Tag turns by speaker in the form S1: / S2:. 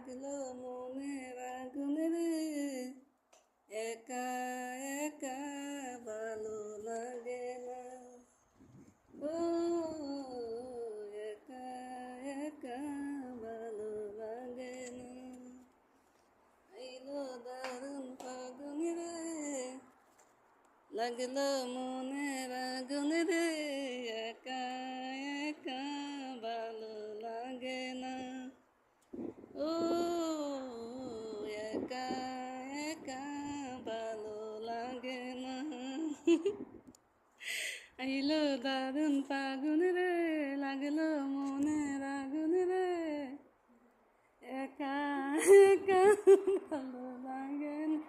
S1: লাগলো মনের আগুন রে, একা একা ভালো লাগে না। ও একা একা ভালো লাগে না। আইলো দারুণ ফাগুন রে, লাগলো মনের আগুন রে, একা একা ভালো লাগে না। ও একা একা ভালো লাগে না। আইলো দারুণ ফাগুন রে, লাগলো মনের আগুন রে, একা একা ভালো লাগে না।